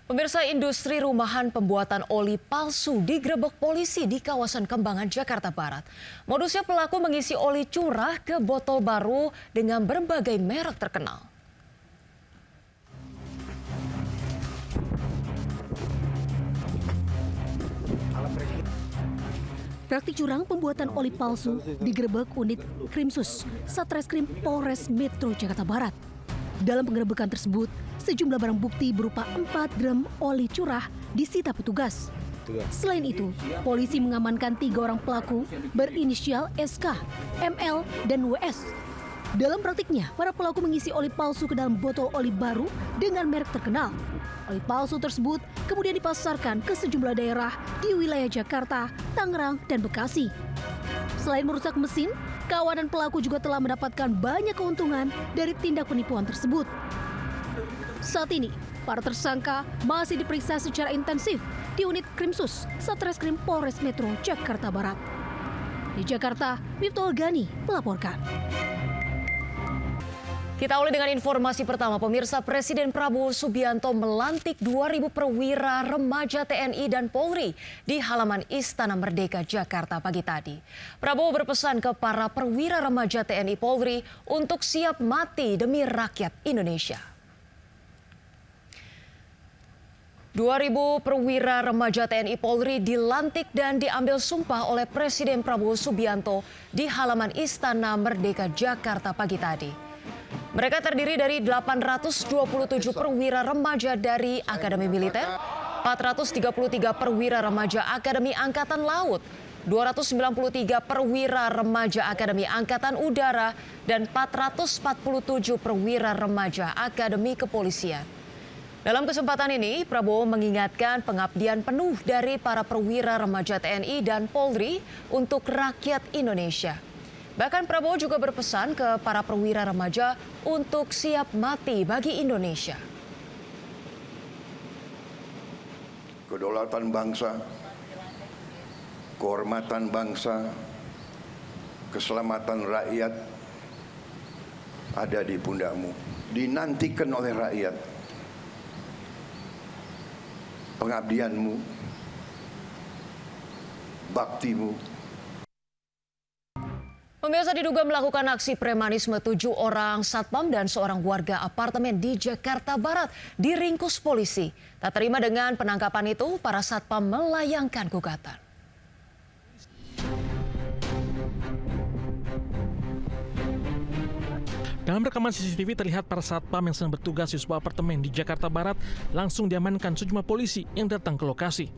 Pemirsa, industri rumahan pembuatan oli palsu digerebek polisi di kawasan Kembangan, Jakarta Barat. Modusnya pelaku mengisi oli curah ke botol baru dengan berbagai merek terkenal. Praktik curang pembuatan oli palsu digerebek unit Krimsus Satreskrim Polres Metro Jakarta Barat. Dalam penggerebekan tersebut, sejumlah barang bukti berupa 4 gram oli curah disita petugas. Selain itu, polisi mengamankan 3 orang pelaku berinisial SK, ML, dan WS. Dalam praktiknya, para pelaku mengisi oli palsu ke dalam botol oli baru dengan merek terkenal. Oli palsu tersebut kemudian dipasarkan ke sejumlah daerah di wilayah Jakarta, Tangerang, dan Bekasi. Selain merusak mesin, kawanan pelaku juga telah mendapatkan banyak keuntungan dari tindak penipuan tersebut. Saat ini, para tersangka masih diperiksa secara intensif di unit Krimsus Satreskrim Polres Metro Jakarta Barat. Di Jakarta, Miftahul Gani melaporkan. Kita awali dengan informasi pertama, pemirsa. Presiden Prabowo Subianto melantik 2.000 perwira remaja TNI dan Polri di halaman Istana Merdeka Jakarta pagi tadi. Prabowo berpesan ke para perwira remaja TNI Polri untuk siap mati demi rakyat Indonesia. 2.000 perwira remaja TNI Polri dilantik dan diambil sumpah oleh Presiden Prabowo Subianto di halaman Istana Merdeka Jakarta pagi tadi. Mereka terdiri dari 827 perwira remaja dari Akademi Militer, 433 perwira remaja Akademi Angkatan Laut, 293 perwira remaja Akademi Angkatan Udara, dan 447 perwira remaja Akademi Kepolisian. Dalam kesempatan ini, Prabowo mengingatkan pengabdian penuh dari para perwira remaja TNI dan Polri untuk rakyat Indonesia. Bahkan Prabowo juga berpesan ke para perwira remaja untuk siap mati bagi Indonesia. Kedaulatan bangsa, kehormatan bangsa, keselamatan rakyat ada di pundakmu. Dinantikan oleh rakyat. Pengabdianmu, baktimu. Pemirsa, diduga melakukan aksi premanisme 7 orang satpam dan seorang warga apartemen di Jakarta Barat diringkus polisi. Tak terima dengan penangkapan itu, para satpam melayangkan gugatan. Dalam rekaman CCTV terlihat para satpam yang sedang bertugas di sebuah apartemen di Jakarta Barat langsung diamankan sejumlah polisi yang datang ke lokasi.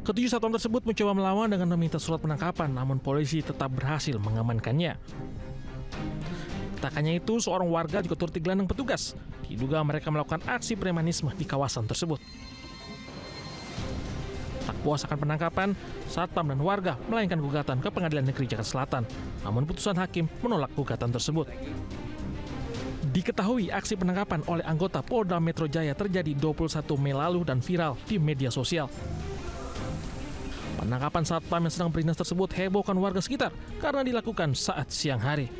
Ketujuh satpam tersebut mencoba melawan dengan meminta surat penangkapan, namun polisi tetap berhasil mengamankannya. Tak hanya itu, seorang warga juga turut digelandang petugas. Diduga mereka melakukan aksi premanisme di kawasan tersebut. Tak puas akan penangkapan, satpam dan warga melayangkan gugatan ke Pengadilan Negeri Jakarta Selatan. Namun putusan hakim menolak gugatan tersebut. Diketahui aksi penangkapan oleh anggota Polda Metro Jaya terjadi 21 Mei lalu dan viral di media sosial. Penangkapan satpam yang sedang berdinas tersebut hebohkan warga sekitar karena dilakukan saat siang hari.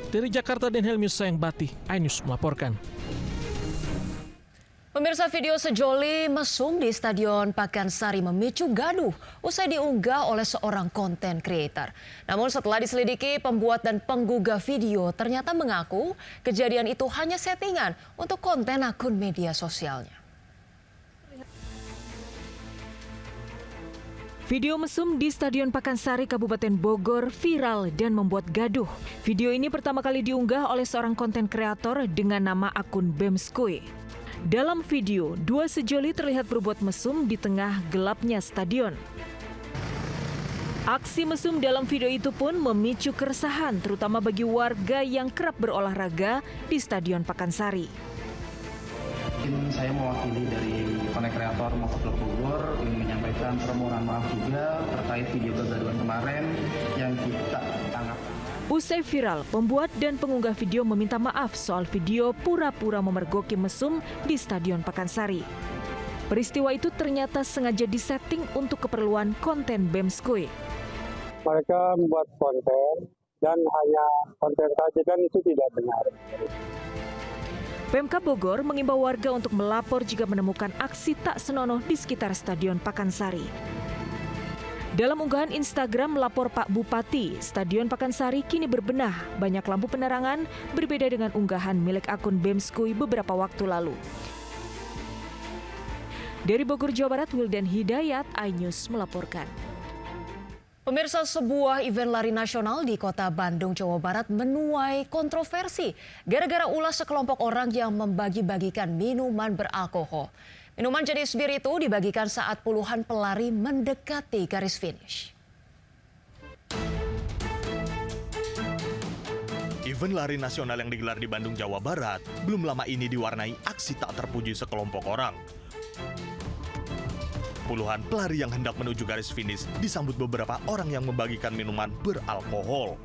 Dari Jakarta, Dan Helmius Sayang-Bati, iNews melaporkan. Pemirsa, video sejoli mesum di Stadion Pakansari memicu gaduh usai diunggah oleh seorang konten creator. Namun setelah diselidiki, pembuat dan penggugah video ternyata mengaku kejadian itu hanya settingan untuk konten akun media sosialnya. Video mesum di Stadion Pakansari, Kabupaten Bogor viral dan membuat gaduh. Video ini pertama kali diunggah oleh seorang konten kreator dengan nama akun Bemskui. Dalam video, 2 sejoli terlihat berbuat mesum di tengah gelapnya stadion. Aksi mesum dalam video itu pun memicu keresahan, terutama bagi warga yang kerap berolahraga di Stadion Pakansari. Saya mewakili dari konten kreator Motovlog Bogor ingin menyampaikan permohonan maaf juga terkait video kegaduhan kemarin yang kita tangkap. Usai viral, pembuat dan pengunggah video meminta maaf soal video pura-pura memergoki mesum di Stadion Pakansari. Peristiwa itu ternyata sengaja disetting untuk keperluan konten Bemskui. Mereka membuat konten dan hanya konten saja, dan itu tidak benar. Pemkab Bogor mengimbau warga untuk melapor jika menemukan aksi tak senonoh di sekitar Stadion Pakansari. Dalam unggahan Instagram lapor Pak Bupati, Stadion Pakansari kini berbenah, banyak lampu penerangan, berbeda dengan unggahan milik akun Bemskui beberapa waktu lalu. Dari Bogor, Jawa Barat, Wildan Hidayat, iNews melaporkan. Pemirsa, sebuah event lari nasional di kota Bandung, Jawa Barat menuai kontroversi gara-gara ulah sekelompok orang yang membagi-bagikan minuman beralkohol. Minuman jenis bir itu dibagikan saat puluhan pelari mendekati garis finish. Event lari nasional yang digelar di Bandung, Jawa Barat belum lama ini diwarnai aksi tak terpuji sekelompok orang. Puluhan pelari yang hendak menuju garis finish disambut beberapa orang yang membagikan minuman beralkohol.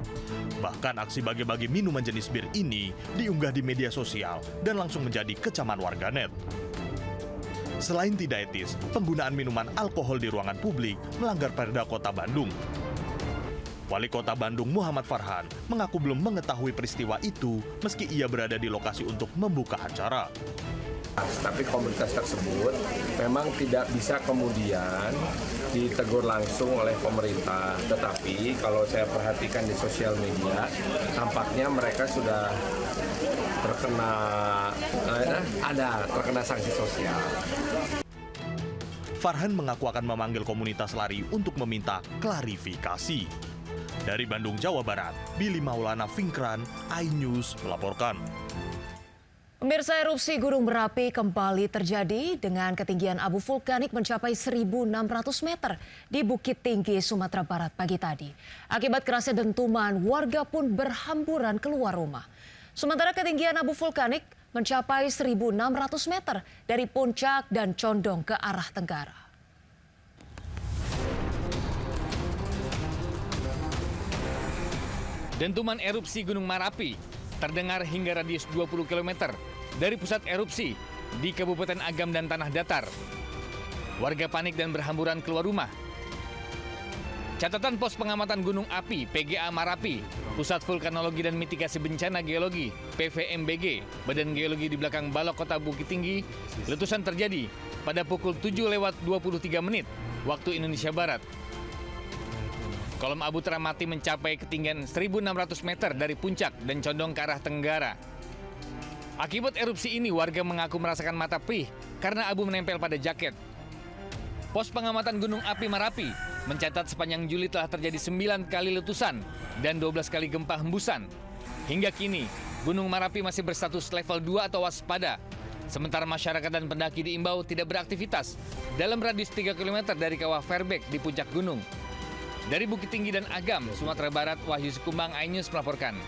Bahkan aksi bagi-bagi minuman jenis bir ini diunggah di media sosial dan langsung menjadi kecaman warganet. Selain tidak etis, penggunaan minuman alkohol di ruangan publik melanggar Perda Kota Bandung. Wali Kota Bandung Muhammad Farhan mengaku belum mengetahui peristiwa itu meski ia berada di lokasi untuk membuka acara. Tapi komunitas tersebut memang tidak bisa kemudian ditegur langsung oleh pemerintah. Tetapi kalau saya perhatikan di sosial media, tampaknya mereka sudah terkena sanksi sosial. Farhan mengaku akan memanggil komunitas lari untuk meminta klarifikasi. Dari Bandung, Jawa Barat, Billy Maulana Finkran, iNews melaporkan. Pemirsa, erupsi Gunung Merapi kembali terjadi dengan ketinggian abu vulkanik mencapai 1.600 meter di Bukit Tinggi, Sumatera Barat pagi tadi. Akibat kerasnya dentuman, warga pun berhamburan keluar rumah. Sementara ketinggian abu vulkanik mencapai 1.600 meter dari puncak dan condong ke arah tenggara. Dentuman erupsi Gunung Merapi terdengar hingga radius 20 km dari pusat erupsi di Kabupaten Agam dan Tanah Datar. Warga panik dan berhamburan keluar rumah. Catatan Pos Pengamatan Gunung Api PGA Merapi, Pusat Vulkanologi dan Mitigasi Bencana Geologi PVMBG, Badan Geologi di belakang Balok Kota Bukit Tinggi, letusan terjadi pada pukul 7:23 waktu Indonesia Barat. Kolom abu teramati mencapai ketinggian 1.600 meter dari puncak dan condong ke arah tenggara. Akibat erupsi ini, warga mengaku merasakan mata perih karena abu menempel pada jaket. Pos Pengamatan Gunung Api Merapi mencatat sepanjang Juli telah terjadi 9 kali letusan dan 12 kali gempa hembusan. Hingga kini, Gunung Merapi masih berstatus level 2 atau waspada. Sementara masyarakat dan pendaki diimbau tidak beraktivitas dalam radius 3 km dari kawah Fairbeck di puncak gunung. Dari Bukit Tinggi dan Agam, Sumatera Barat, Wahyu Sekumbang, iNews melaporkan.